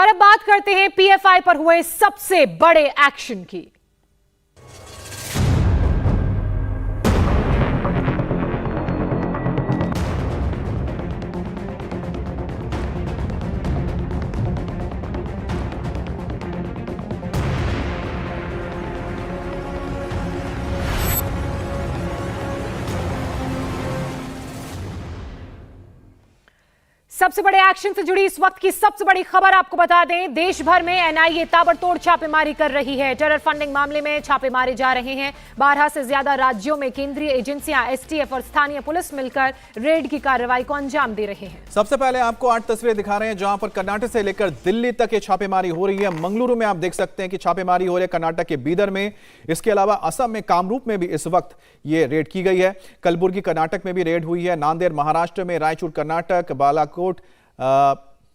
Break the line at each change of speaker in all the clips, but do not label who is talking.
और अब बात करते हैं पीएफआई पर हुए सबसे बड़े एक्शन की। सबसे बड़े एक्शन से जुड़ी इस वक्त की सबसे बड़ी खबर आपको बता दें, देश भर में एनआईए ताबड़तोड़ छापेमारी कर रही है। टेरर फंडिंग मामले में छापे मारे जा रहे हैं। 12 से ज्यादा राज्यों में केंद्रीय एजेंसियां, एसटीएफ और स्थानीय पुलिस मिलकर रेड की कार्रवाई को अंजाम दे रहे हैं।
सबसे पहले आपको 8 तस्वीरें दिखा रहे हैं जहां पर कर्नाटक से लेकर दिल्ली तक ये छापेमारी हो रही है। मंगलुरु में आप देख सकते हैं कि छापेमारी हो रही है, कर्नाटक के बीदर में। इसके अलावा असम में कामरूप में भी इस वक्त ये रेड की गई है। कलबुर्गी कर्नाटक में भी रेड हुई है। नांदेड़ महाराष्ट्र में, रायचूर कर्नाटक, बालाकोट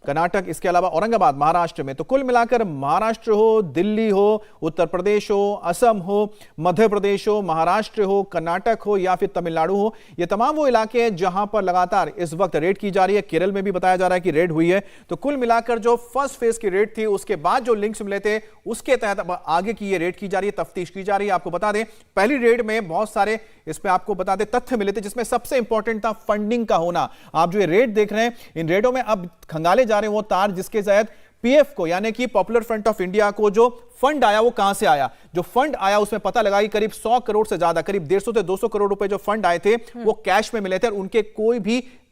कर्नाटक, इसके अलावा औरंगाबाद महाराष्ट्र में। तो कुल मिलाकर महाराष्ट्र हो, दिल्ली हो, उत्तर प्रदेश हो, असम हो, मध्य प्रदेश हो, महाराष्ट्र हो, कर्नाटक हो या फिर तमिलनाडु हो, ये तमाम वो इलाके हैं जहां पर लगातार इस वक्त रेड की जा रही है। केरल में भी बताया जा रहा है कि रेड हुई है। तो कुल मिलाकर जो फर्स्ट फेज की रेड थी, उसके बाद जो लिंक्स मिले थे, उसके तहत अब आगे की ये रेड की जा रही है, तफ्तीश की जा रही है। आपको बता दें, पहली रेड में बहुत सारे इसमें आपको बता दें तथ्य मिले थे, जिसमें सबसे इंपॉर्टेंट था फंडिंग का होना। आप जो ये रेड देख रहे हैं, इन रेडों में अब खंगाले जा रहे हैं वो तार जिसके तहत पीएफ को, यानी कि पॉपुलर फ्रंट ऑफ इंडिया को जो फंड आया वो कहां से आया। जो फंड आया उसमें पता लगा कि करीब 100 करोड़ से ज्यादा, करीब 150 से 200 करोड़ रुपए जो फंड आए थे वो कैश में मिले थे और उनके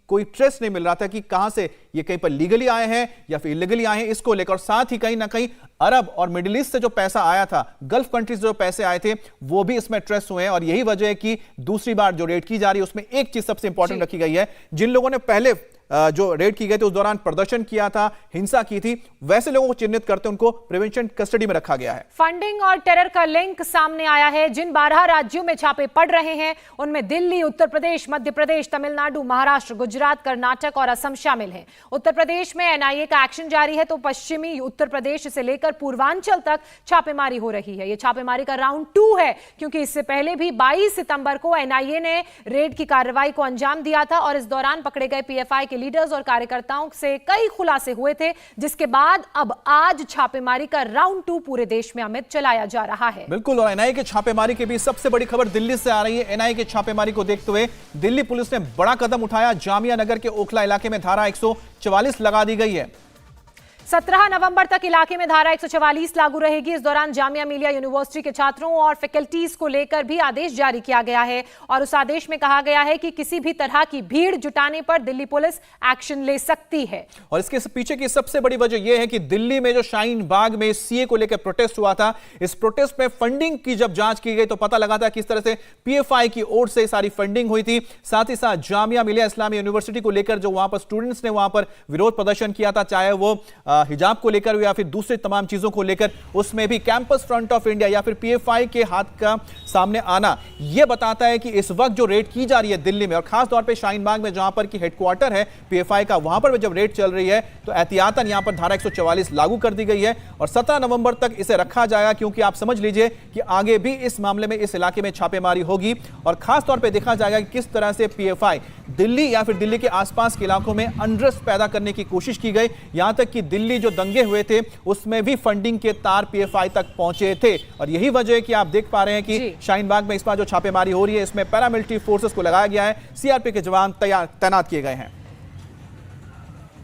कोई ट्रेस नहीं मिल रहा था कि कहां से ये कहीं पर लीगली आए हैं या फिर इलीगली आए हैं, इसको लेकर। साथ ही कहीं ना कहीं अरब और मिडिल ईस्ट से जो पैसा आया था, गल्फ कंट्रीज से जो पैसे आए थे, वो भी इसमें ट्रेस हुए हैं। और यही वजह है कि दूसरी बार जो रेड की जा रही है उसमें एक चीज सबसे इंपॉर्टेंट रखी गई है। जिन लोगों ने पहले जो रेड की गई थी उस दौरान प्रदर्शन किया था, हिंसा की थी, वैसे लोगों को चिन्हित करते उनको प्रिवेंशन कस्टडी में रखा गया है।
फंडिंग और टेरर का लिंक सामने आया है। जिन 12 राज्यों में छापे पड़ रहे हैं उनमें दिल्ली, उत्तर प्रदेश, मध्य प्रदेश, तमिलनाडु, महाराष्ट्र, गुजरात, कर्नाटक और असम शामिल हैं। उत्तर प्रदेश में एनआईए का एक्शन जारी है तो पश्चिमी उत्तर प्रदेश से लेकर पूर्वांचल तक छापेमारी हो रही है। यह छापेमारी का राउंड 2 है, क्योंकि इससे पहले भी 22 सितंबर को एनआईए ने रेड की कार्रवाई को अंजाम दिया था और इस दौरान पकड़े गए पीएफआई के लीडर्स और कार्यकर्ताओं से कई खुलासे हुए थे, जिसके बाद अब आज छापेमारी का राउंड 2 पूरे देश में अमित चलाया जा रहा है।
बिल्कुल, और एनआईए के छापेमारी के बीच सबसे बड़ी खबर दिल्ली से आ रही है। एनआईए के छापेमारी को देखते हुए दिल्ली पुलिस ने बड़ा कदम उठाया। जामिया नगर के ओखला इलाके में धारा 144 लगा दी गई है।
17 नवंबर तक इलाके में धारा 144 लागू रहेगी। इस दौरान जामिया मिलिया यूनिवर्सिटी के छात्रों और फैकल्टीज को लेकर भी आदेश जारी किया गया है और उस आदेश में कहा गया है कि किसी भी तरह की भीड़ जुटाने पर दिल्ली पुलिस एक्शन ले सकती है।
और इसके पीछे की सबसे बड़ी वजह यह है कि दिल्ली में जो शाहीन बाग में सीए को लेकर प्रोटेस्ट हुआ था, इस प्रोटेस्ट में फंडिंग की जब जांच की गई तो पता लगा था किस तरह से पीएफआई की ओर से सारी फंडिंग हुई थी। साथ ही साथ जामिया मिलिया इस्लामिया यूनिवर्सिटी को लेकर जो वहां पर स्टूडेंट्स ने वहां पर विरोध प्रदर्शन किया था, चाहे वो हिजाब को लेकर या फिर दूसरी तमाम चीजों को लेकर, उसमें भी कैंपस फ्रंट ऑफ इंडिया या फिर पीएफआई के हाथ का सामने आना यह बताता है कि इस वक्त जो रेड की जा रही है दिल्ली में और खास तौर पे शाहीन बाग में जहां पर की हेडक्वार्टर है पीएफआई का, वहां पर जब रेड चल रही है तो एहतियातन यहां पर धारा 144 लागू कर दी गई है और 17 नवंबर तक इसे रखा जाएगा, क्योंकि आप समझ लीजिए कि आगे भी इस मामले में इस इलाके में छापेमारी होगी और खास तौर पर देखा जाएगा कि किस तरह से पीएफआई दिल्ली या फिर दिल्ली के आसपास के इलाकों में अनरेस्ट पैदा करने की कोशिश की गई। यहां तक कि दिल्ली जो दंगे हुए थे उसमें भी फंडिंग के तार पीएफआई तक पहुंचे थे और यही वजह है कि आप देख पा रहे हैं कि शाहीन बाग में इस बार जो छापेमारी हो रही है इसमें पैरामिलिट्री फोर्सेस को लगाया गया है, सीआरपी के जवान तैनात किए गए हैं।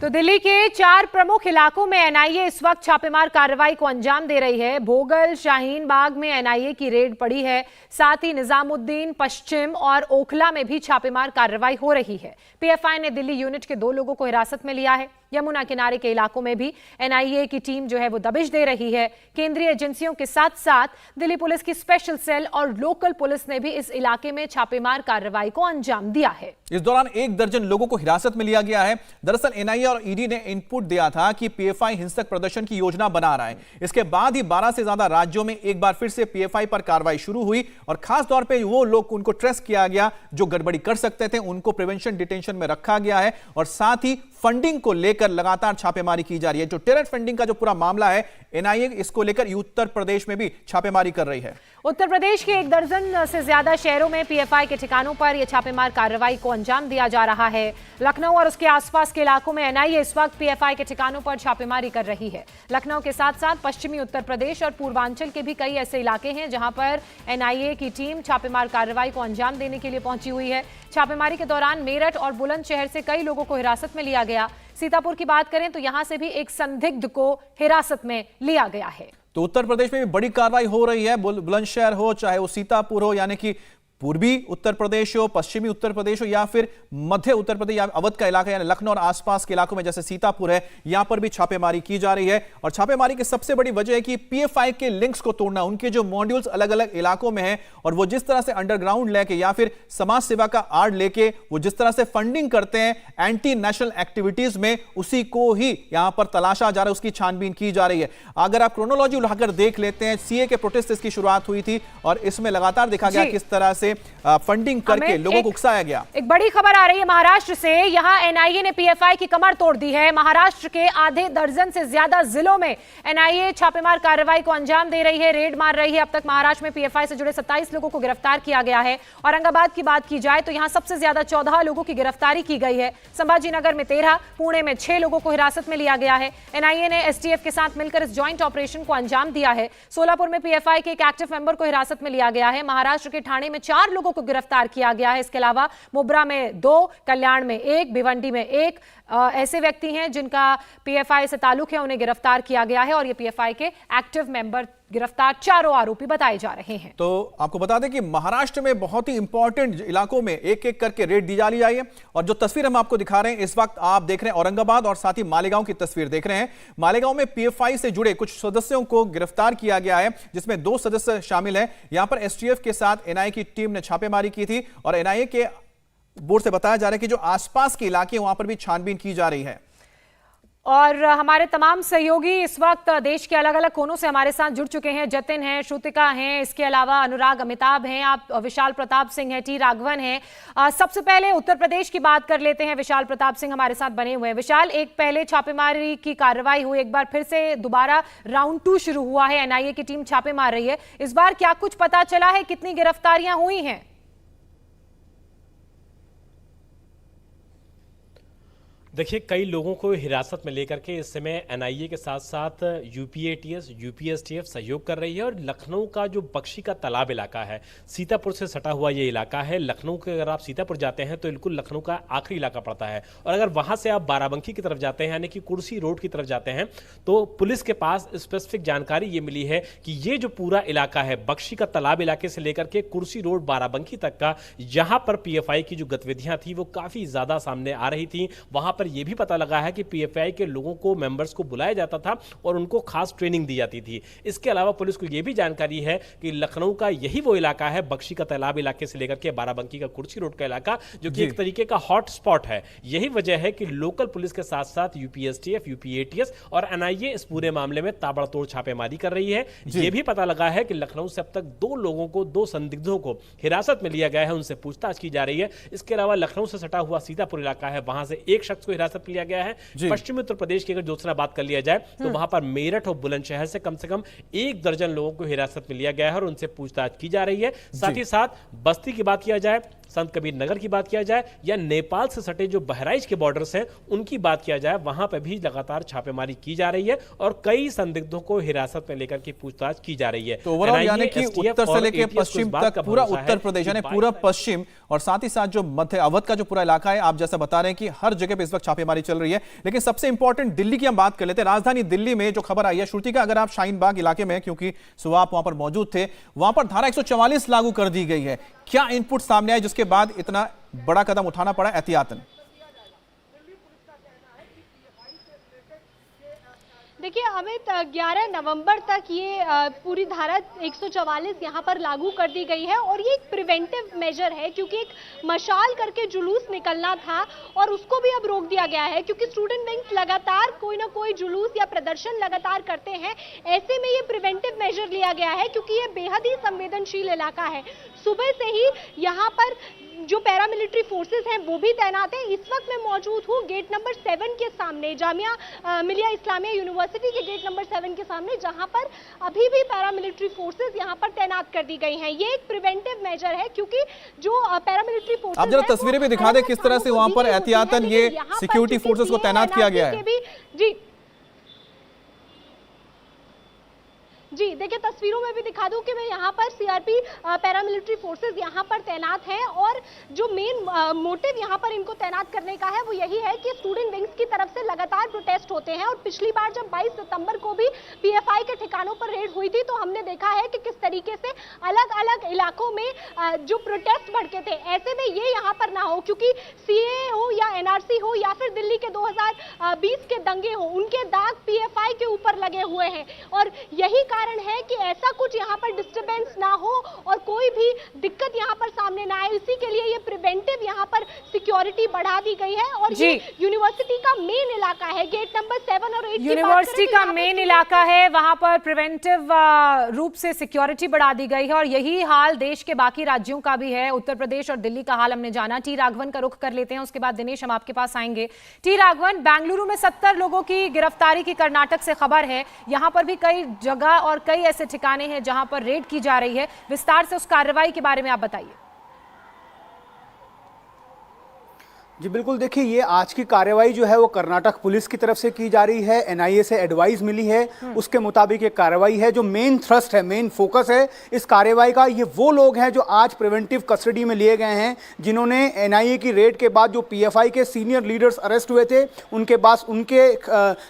तो दिल्ली के 4 प्रमुख इलाकों में एनआईए इस वक्त छापेमार कार्रवाई को अंजाम दे रही है। भोगल, शाहीन बाग में एनआईए की रेड पड़ी है, साथ ही निजामुद्दीन, पश्चिम और ओखला में भी छापेमार कार्रवाई हो रही है। पीएफआई ने दिल्ली यूनिट के 2 लोगों को हिरासत में लिया है। यमुना किनारे के इलाकों में भी एनआईए की टीम जो है वो दबिश दे रही है। केंद्रीय एजेंसियों के साथ साथ दिल्ली पुलिस की स्पेशल सेल और लोकल पुलिस ने भी इस इलाके में छापेमार कार्रवाई को अंजाम दिया है।
इस दौरान 1 दर्जन लोगों को हिरासत में लिया गया है। दरअसल एनआईए और ईडी ने इनपुट दिया था कि पीएफआई हिंसक प्रदर्शन की योजना बना रहा है। इसके बाद ही 12 से ज्यादा राज्यों में एक बार फिर से पीएफआई पर कार्रवाई शुरू हुई और खास तौर पे वो लोग उनको ट्रेस किया गया जो गड़बड़ी कर सकते थे, उनको प्रिवेंशन डिटेंशन में रखा गया है और साथ ही फंडिंग को लेकर लेकर लगातार छापेमारी की जा रही है। जो टेरर फंडिंग का जो पूरा मामला है, एनआईए इसको लेकर उत्तर प्रदेश में भी छापेमारी कर रही है।
उत्तर प्रदेश के 1 दर्जन से ज्यादा शहरों में पीएफआई के ठिकानों पर यह छापेमार कार्रवाई को अंजाम दिया जा रहा है। लखनऊ और उसके आसपास के इलाकों में एनआईए इस वक्त पीएफआई के ठिकानों पर छापेमारी कर रही है। लखनऊ के साथ साथ पश्चिमी उत्तर प्रदेश और पूर्वांचल के भी कई ऐसे इलाके हैं जहां पर एनआईए की टीम छापेमार कार्रवाई को अंजाम देने के लिए पहुंची हुई है। छापेमारी के दौरान मेरठ और बुलंदशहर से कई लोगों को हिरासत में लिया गया। सीतापुर की बात करें तो यहां से भी एक संदिग्ध को हिरासत में लिया गया है।
तो उत्तर प्रदेश में भी बड़ी कार्रवाई हो रही है। बुलंदशहर हो, चाहे वो सीतापुर हो, यानी कि पूर्वी उत्तर प्रदेश हो, पश्चिमी उत्तर प्रदेश हो, या फिर मध्य उत्तर प्रदेश या अवध का इलाका यानी लखनऊ और आसपास के इलाकों में जैसे सीतापुर है, यहां पर भी छापेमारी की जा रही है। और छापेमारी की सबसे बड़ी वजह है कि पीएफआई के लिंक्स को तोड़ना, उनके जो मॉड्यूल्स अलग अलग इलाकों में हैं और वो जिस तरह से अंडरग्राउंड लेके या फिर समाज सेवा का आड़ लेके वो जिस तरह से फंडिंग करते हैं एंटी नेशनल एक्टिविटीज में, उसी को ही यहां पर तलाशा जा रहा है, उसकी छानबीन की जा रही है। अगर आप क्रोनोलॉजी उठाकर देख लेते हैं, सीए के प्रोटेस्ट इसकी शुरुआत हुई थी और इसमें लगातार देखा गया किस तरह से फंडिंग करके लोगों को उकसाया गया।
एक बड़ी खबर आ रही है महाराष्ट्र से। यहां एनआईए ने पीएफआई की कमर तोड़ दी है। महाराष्ट्र के आधे दर्जन से ज्यादा जिलों में एनआईए छापेमार कार्रवाई को अंजाम दे रही है, रेड मार रही है। अब तक महाराष्ट्र में पीएफआई से जुड़े 27 लोगों को गिरफ्तार किया गया है। औरंगाबाद की बात की जाए तो यहां सबसे ज्यादा 14 लोगों की गिरफ्तारी की गई है। संभाजीनगर में 13, पुणे में 6 लोगों को हिरासत में लिया गया है। एनआईए ने एसटीएफ के साथ मिलकर इस ज्वाइंट ऑपरेशन को अंजाम दिया है। सोलापुर में पीएफआई के एक एक्टिव मेंबर को हिरासत में लिया गया है। महाराष्ट्र के ठाणे में 4 लोगों को गिरफ्तार किया गया है। इसके अलावा मुब्रा में 2, कल्याण में 1, भिवंडी में 1 ऐसे व्यक्ति हैं जिनका पीएफआई से ताल्लुक है, उन्हें गिरफ्तार किया गया है। और ये पीएफआई के एक्टिव मेंबर गिरफ्तार चारों आरोपी बताए जा रहे हैं।
तो आपको बता दें कि महाराष्ट्र में बहुत ही इंपॉर्टेंट इलाकों में एक एक करके रेड दी जा रही है। और जो तस्वीर हम आपको दिखा रहे हैं इस वक्त, आप देख रहे हैं औरंगाबाद और साथ ही मालेगांव की तस्वीर देख रहे हैं। मालेगांव में पीएफआई से जुड़े कुछ सदस्यों को गिरफ्तार किया गया है, जिसमें 2 सदस्य शामिल हैं। यहां पर एसटीएफ के साथ एनआईए की टीम ने छापेमारी की थी और एनआईए के बोर्ड से बताया जा रहा है कि जो आसपास के इलाके वहां पर भी छानबीन की जा रही है।
और हमारे तमाम सहयोगी इस वक्त देश के अलग अलग कोनों से हमारे साथ जुड़ चुके हैं। जतिन हैं, श्रुतिका हैं, इसके अलावा अनुराग अमिताभ हैं, आप विशाल प्रताप सिंह हैं, टी राघवन हैं। सबसे पहले उत्तर प्रदेश की बात कर लेते हैं। विशाल प्रताप सिंह हमारे साथ बने हुए हैं। विशाल, एक पहले छापेमारी की कार्रवाई हुई, एक बार फिर से दोबारा राउंड 2 शुरू हुआ है, एनआईए की टीम छापे मार रही है। इस बार क्या कुछ पता चला है, कितनी गिरफ्तारियां हुई हैं?
देखिए, कई लोगों को हिरासत में लेकर के इस समय एनआईए के साथ साथ यूपीएटीएस, यूपीएसटीएफ सहयोग कर रही है। और लखनऊ का जो बख्शी का तालाब इलाका है, सीतापुर से सटा हुआ ये इलाका है। लखनऊ के अगर आप सीतापुर जाते हैं तो बिल्कुल लखनऊ का आखिरी इलाका पड़ता है। और अगर वहां से आप बाराबंकी की तरफ जाते हैं, यानी कि कुर्सी रोड की तरफ जाते हैं, तो पुलिस के पास स्पेसिफिक जानकारी ये मिली है कि ये जो पूरा इलाका है, बख्शी का तालाब इलाके से लेकर के कुर्सी रोड बाराबंकी तक का, यहाँ पर पीएफआई की जो गतिविधियां थी वो काफी ज्यादा सामने आ रही थी। वहां पर यह भी पता लगा है कि पीएफआई के लोगों को, मेंबर्स को बुलाया जाता था और उनको खास ट्रेनिंग दी जाती थी। इसके अलावा पुलिस को यह भी जानकारी है कि लखनऊ का यही वो इलाका है, बख्शी का तालाब इलाके से लेकर के बाराबंकी का कुर्सी रोड का इलाका, जो कि एक तरीके का हॉट स्पॉट है। यही वजह है कि लोकल पुलिस के साथ साथ यूपीएसटीएफ, यूपीएटीएस और एनआईए इस पूरे मामले में ताबड़तोड़ छापेमारी कर रही है। यह भी पता लगा है कि लखनऊ से अब तक 2 लोगों को, 2 संदिग्धों को हिरासत में लिया गया है, उनसे पूछताछ की जा रही है। इसके अलावा लखनऊ से सटा हुआ सीतापुर इलाका है, वहां से एक शख्स को हिरासत लिया गया है। पश्चिमी उत्तर प्रदेश की अगर दूसरा बात कर लिया जाए तो वहां पर मेरठ और बुलंदशहर से कम 1 दर्जन लोगों को हिरासत में लिया गया है और उनसे पूछताछ की जा रही है। साथ ही साथ बस्ती की बात किया जाए, संत कबीर नगर की बात किया जाए, या नेपाल से सटे जो बहराइच के बॉर्डर्स हैं उनकी बात किया जाए, वहां पर भी लगातार छापेमारी की जा रही है और कई संदिग्धों को हिरासत में लेकर के पूछताछ की जा रही है।
तो ओवरऑल यानी कि उत्तर से लेकर पश्चिम तक पूरा उत्तर प्रदेश, यानी पूरा पश्चिम और साथ ही साथ जो मध्य अवध का जो पूरा इलाका है, आप जैसा बता रहे हैं कि हर जगह पे इस वक्त छापेमारी चल रही है। लेकिन सबसे इंपॉर्टेंट दिल्ली की हम बात कर लेते हैं। राजधानी दिल्ली में जो खबर आई है, श्रुतिका, अगर आप शाहीन बाग इलाके में, क्योंकि सुबह आप वहां पर मौजूद थे, वहां पर धारा 144 लागू कर दी गई है। क्या इनपुट सामने आए जिसके बाद इतना बड़ा कदम उठाना पड़ा एहतियातन?
देखिए अमित, 11 नवंबर तक ये पूरी धारा 144 यहाँ पर लागू कर दी गई है और ये एक प्रिवेंटिव मेजर है, क्योंकि एक मशाल करके जुलूस निकलना था और उसको भी अब रोक दिया गया है, क्योंकि स्टूडेंट विंग्स लगातार कोई ना कोई जुलूस या प्रदर्शन लगातार करते हैं। ऐसे में ये प्रिवेंटिव मेजर लिया गया है, क्योंकि ये बेहद ही संवेदनशील इलाका है। सुबह से ही यहाँ पर जो पैरामिलिट्री फोर्सेस हैं वो भी तैनात हैं। इस वक्त मैं मौजूद हूँ गेट नंबर 7 के सामने, जामिया मिलिया इस्लामिया यूनिवर्सिटी के गेट नंबर 7 के सामने, जहां पर अभी भी पैरामिलिट्री फोर्सेस यहां पर तैनात कर दी गई हैं। ये एक प्रिवेंटिव मेजर है क्योंकि जो पैरामिलिट्री फोर्सेस,
आप जरा तस्वीरें भी दिखा दें किस तरह से वहां पर एहतियातन ये सिक्योरिटी फोर्सेस को तैनात किया गया है।
जी देखिए, तस्वीरों में भी दिखा दूं कि मैं यहाँ पर सीआरपी पैरामिलिट्री फोर्सेस यहाँ पर तैनात हैं और जो मेन मोटिव यहाँ पर इनको तैनात करने का है वो यही है कि स्टूडेंट विंग्स की तरफ से लगातार प्रोटेस्ट होते हैं। और पिछली बार जब 22 सितंबर को भी पीएफआई के ठिकानों पर रेड हुई थी तो हमने देखा है कि किस तरीके से अलग अलग इलाकों में जो प्रोटेस्ट भड़के थे। ऐसे में ये यहाँ पर ना हो, क्योंकि सीएए हो या एनआरसी हो या फिर दिल्ली के 2020 के दंगे हो, उनके दाग पीएफआई के ऊपर लगे हुए हैं और यही कारण है कि ऐसा कुछ यहाँ पर डिस्टरबेंस ना हो और कोई भी दिक्कत यहाँ पर सामने ना आए। इसी के लिए ये प्रिवेंटिव यहाँ पर सिक्योरिटी बढ़ा दी गई है। और ये यूनिवर्सिटी का मेन इलाका है, गेट नंबर 7 और 8
यूनिवर्सिटी का मेन इलाका है, वहां पर प्रिवेंटिव रूप से सिक्योरिटी बढ़ा दी गई है और यही हाल देश के बाकी राज्यों का भी है। उत्तर प्रदेश और दिल्ली का हाल हमने जाना। टी राघवन का रुख कर लेते हैं, उसके बाद दिनेश हम आपके पास आएंगे। टी राघवन, बेंगलुरु में 70 लोगों की गिरफ्तारी की कर्नाटक से खबर है। यहां पर भी कई जगह और कई ऐसे ठिकाने हैं जहां पर रेड की जा रही है। विस्तार से उस कार्रवाई के बारे में आप बताइए।
जी बिल्कुल, देखिए ये आज की कार्रवाई जो है वो कर्नाटक पुलिस की तरफ से की जा रही है। एनआईए से एडवाइस मिली है, उसके मुताबिक ये कार्रवाई है। जो मेन थ्रस्ट है, मेन फोकस है इस कार्रवाई का, ये वो लोग हैं जो आज प्रिवेंटिव कस्टडी में लिए गए हैं, जिन्होंने एनआईए की रेड के बाद जो पीएफआई के सीनियर लीडर्स अरेस्ट हुए थे उनके पास उनके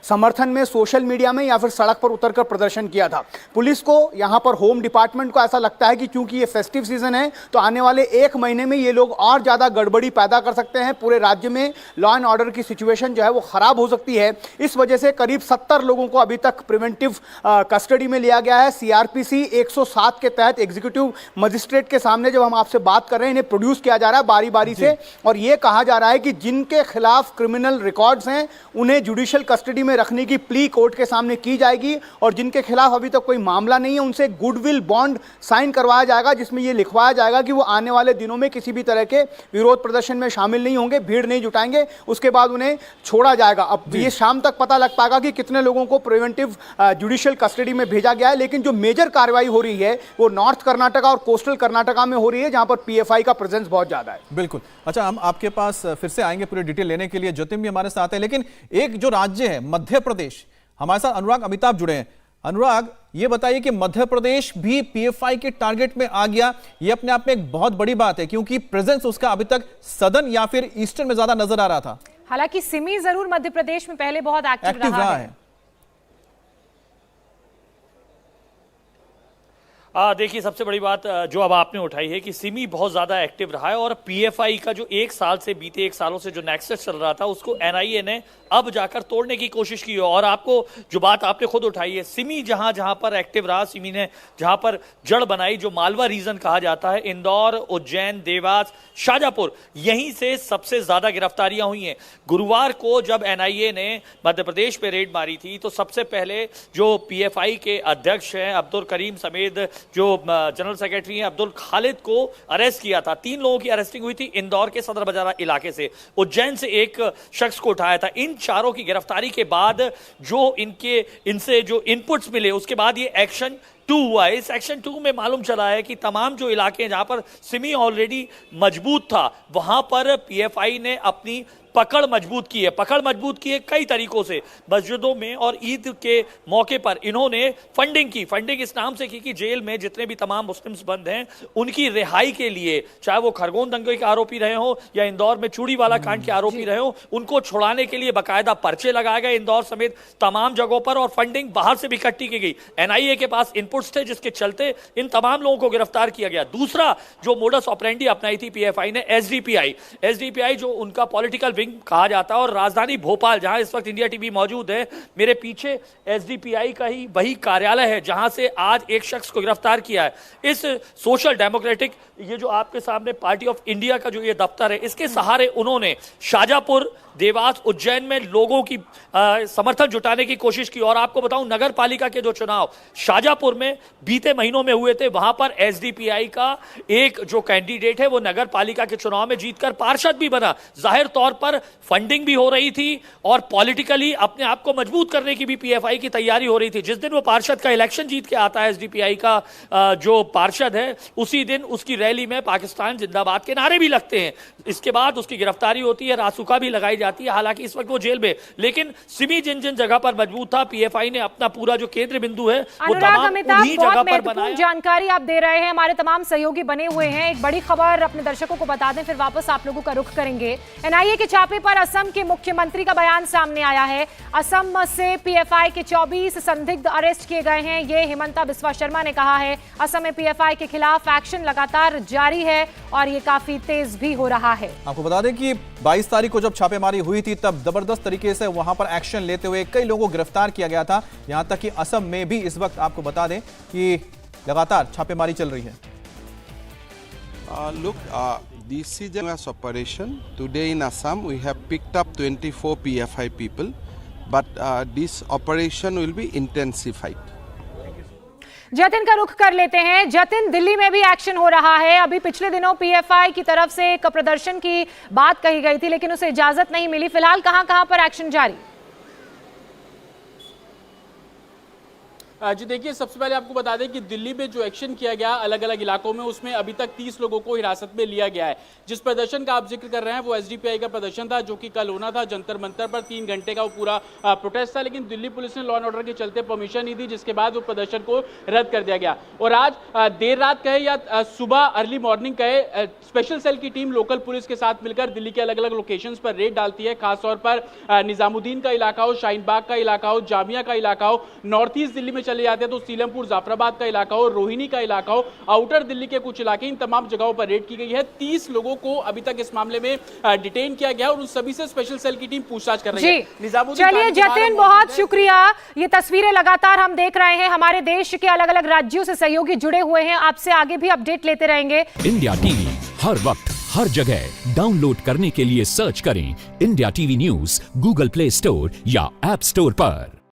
समर्थन में सोशल मीडिया में या फिर सड़क पर उतरकर प्रदर्शन किया था। पुलिस को, यहाँ पर होम डिपार्टमेंट को ऐसा लगता है कि चूंकि ये फेस्टिव सीजन है तो आने वाले 1 महीने में ये लोग और ज़्यादा गड़बड़ी पैदा कर सकते हैं। पूरे राज्य में लॉ एंड ऑर्डर की सिचुएशन जो है वो खराब हो सकती है। इस वजह से करीब 70 लोगों को अभी तक प्रिवेंटिव कस्टडी में लिया गया है। सीआरपीसी 107 के तहत एग्जीक्यूटिव मजिस्ट्रेट के सामने जब हम आपसे बात कर रहे हैं, इन्हें प्रोड्यूस किया जा रहा है बारी बारी से और यह कहा जा रहा है कि जिनके खिलाफ क्रिमिनल रिकॉर्ड्स हैं उन्हें जुडिशियल कस्टडी में रखने की प्ली कोर्ट के सामने की जाएगी और जिनके खिलाफ अभी तक कोई मामला नहीं है उनसे गुडविल बॉन्ड साइन करवाया जाएगा, जिसमें यह लिखवाया जाएगा कि वो आने वाले दिनों में किसी भी तरह के विरोध प्रदर्शन में शामिल नहीं होंगे, भीड़ नहीं जुटाएंगे, उसके बाद उन्हें छोड़ा जाएगा। अब ये शाम तक पता लग पाएगा कि कितने लोगों को प्रिवेंटिव जुडिशियल कस्टडी में भेजा गया है। लेकिन जो मेजर कार्रवाई हो रही है वो नॉर्थ कर्नाटका और कोस्टल कर्नाटका में हो रही है, जहां पर पीएफआई का प्रेजेंस बहुत ज्यादा है।
बिल्कुल। अच्छा, हम आपके पास फिर से आएंगे पूरी डिटेल लेने के लिए, जतिन भी हमारे साथ है। लेकिन एक जो राज्य है मध्य प्रदेश, हमारे साथ अनुराग अमिताभ जुड़े हैं। अनुराग, ये बताइए कि मध्य प्रदेश भी पीएफआई के टारगेट में आ गया। ये अपने आप में एक बहुत बड़ी बात है क्योंकि प्रेजेंस उसका अभी तक सदर्न या फिर ईस्टर्न में ज्यादा नजर आ रहा था।
हालांकि सिमी जरूर मध्य प्रदेश में पहले बहुत एक्टिव रहा है।
देखिए, सबसे बड़ी बात जो अब आपने उठाई है कि सिमी बहुत ज़्यादा एक्टिव रहा है और पीएफआई का जो बीते एक सालों से जो नेक्सस चल रहा था उसको एनआईए ने अब जाकर तोड़ने की कोशिश की है। और आपको जो बात आपने खुद उठाई है, सिमी जहां जहां पर एक्टिव रहा, सिमी ने जहां पर जड़ बनाई, जो मालवा रीजन कहा जाता है, इंदौर, उज्जैन, देवास, शाजापुर, यहीं से सबसे ज्यादा गिरफ्तारियां हुई हैं। गुरुवार को जब एनआईए ने मध्य प्रदेश पे रेड मारी थी तो सबसे पहले जो पीएफआई के अध्यक्ष हैं अब्दुल करीम समेत जो जनरल सेक्रेटरी हैं अब्दुल खालिद को अरेस्ट किया था। 3 लोगों की अरेस्टिंग हुई थी इंदौर के सदर बाजार इलाके से, उज्जैन से एक शख्स को उठाया था। इन चारों की गिरफ्तारी के बाद जो इनसे जो इनपुट्स मिले उसके बाद ये एक्शन 2 हुआ है। इस एक्शन 2 में मालूम चला है कि तमाम जो इलाके हैं जहां पर सिमी ऑलरेडी मजबूत था वहां पर पीएफआई ने अपनी पकड़ मजबूत की है कई तरीकों से। मस्जिदों में और ईद के मौके पर इन्होंने फंडिंग इस नाम से की कि जेल में जितने भी तमाम मुस्लिम्स बंद हैं उनकी रिहाई के लिए, चाहे वो खरगोन दंगे के आरोपी रहे हो या इंदौर में चूड़ीवाला कांड के आरोपी रहे हो, उनको छुड़ाने के लिए बाकायदा पर्चे लगाए गए इंदौर समेत तमाम जगहों पर और फंडिंग बाहर से भी इकट्ठी की गई। एनआईए के पास इनपुट्स थे जिसके चलते इन तमाम लोगों को गिरफ्तार किया गया। दूसरा जो मोडस ऑपरेंडी अपनाई थी पीएफआई ने, एसडीपीआई जो उनका पॉलिटिकल विंग कहा जाता है और राजधानी भोपाल जहां इस वक्त इंडिया टीवी मौजूद है, मेरे पीछे एसडीपीआई का ही वही कार्यालय है जहां से आज एक शख्स को गिरफ्तार किया है। इस सोशल डेमोक्रेटिक, ये जो आपके सामने पार्टी ऑफ इंडिया का जो ये दफ्तर है, इसके सहारे उन्होंने शाजापुर, देवास, उज्जैन में लोगों की समर्थन जुटाने की कोशिश की। और आपको बताऊं, नगर पालिका के जो चुनाव शाजापुर में बीते महीनों में हुए थे, वहां पर एसडीपीआई का एक जो कैंडिडेट है वो नगर पालिका के चुनाव में जीतकर पार्षद भी बना। जाहिर तौर पर फंडिंग भी हो रही थी और पॉलिटिकली अपने आप को मजबूत करने की भी पीएफआई की तैयारी हो रही थी। जिस दिन वो पार्षद का इलेक्शन जीत के आता है, एसडीपीआई का जो पार्षद है, उसी दिन उसकी रैली में पाकिस्तान जिंदाबाद के नारे भी लगते हैं। इसके बाद उसकी गिरफ्तारी होती है, रासुका भी लगाई जाती है। हालांकि इस वक्त वो जेल में, लेकिन सिमी जिन जिन जगह पर मजबूत था, पीएफआई ने अपना पूरा जो केंद्र बिंदु है वो तमाम उन्हीं जगह पर बनाया।
जानकारी आप दे रहे हैं, हमारे तमाम सहयोगी बने हुए हैं। एक बड़ी खबर अपने दर्शकों को बता दें, फिर वापस आप लोगों का रुख करेंगे। एनआईए के छापे पर असम के मुख्यमंत्री का बयान सामने आया है। असम से पीएफआई के 24 संदिग्ध अरेस्ट किए गए हैं, ये हिमंता बिस्वा शर्मा ने कहा है। असम में पीएफआई के खिलाफ एक्शन लगातार जारी है और ये काफी तेज भी हो रहा है।
आपको बता दें कि 22 तारीख को जब छापेमारी हुई थी, तब जबरदस्त तरीके से वहां पर एक्शन लेते हुए कई लोगों को गिरफ्तार किया गया था। यहां तक कि असम में भी इस वक्त आपको बता दें कि लगातार छापेमारी चल रही है।
This is a mass operation. Today in Assam, we have picked up 24 PFI people, but this operation will be intensified.
Jatin का रुख कर लेते हैं। जतिन, दिल्ली में भी एक्शन हो रहा है। अभी पिछले दिनों पीएफआई की तरफ से एक प्रदर्शन की बात कही गई थी, लेकिन उसे इजाजत नहीं मिली। फिलहाल कहां-कहां पर एक्शन जारी?
जी देखिए, सबसे पहले आपको बता दें कि दिल्ली में जो एक्शन किया गया अलग अलग इलाकों में, उसमें अभी तक 30 लोगों को हिरासत में लिया गया है। जिस प्रदर्शन का आप जिक्र कर रहे हैं वो एसडीपीआई का प्रदर्शन था, जो कि कल होना था जंतर मंतर पर। 3 घंटे का वो पूरा प्रोटेस्ट था, लेकिन दिल्ली पुलिस ने लॉ एंड ऑर्डर के चलते परमिशन नहीं दी, जिसके बाद वो प्रदर्शन को रद्द कर दिया गया। और आज देर रात कहे या सुबह अर्ली मॉर्निंग कहे, स्पेशल सेल की टीम लोकल पुलिस के साथ मिलकर दिल्ली के अलग अलग लोकेशंस पर रेड डालती है। खासतौर पर निजामुद्दीन का इलाका हो, शाहीन बाग का इलाका हो, जामिया का इलाका हो, नॉर्थ ईस्ट दिल्ली में चले जाते हैं तो सीलमपुर जाफराबाद का इलाका हो, रोहिणी का इलाका हो, आउटर दिल्ली के कुछ इलाके, इन तमाम जगहों पर रेड की गई है। 30 लोगों को अभी तक इस मामले में डिटेन किया गया और उन सभी से स्पेशल सेल की टीम पूछताछ कर रही है।
चलिए जतिन, बहुत शुक्रिया। ये तस्वीरें लगातार हम देख रहे हैं, हमारे देश के अलग अलग राज्यों से सहयोगी जुड़े हुए हैं। आपसे आगे भी अपडेट लेते रहेंगे।
इंडिया टीवी हर वक्त हर जगह डाउनलोड करने के लिए सर्च करें India TV news Google play store या ऐप स्टोर पर।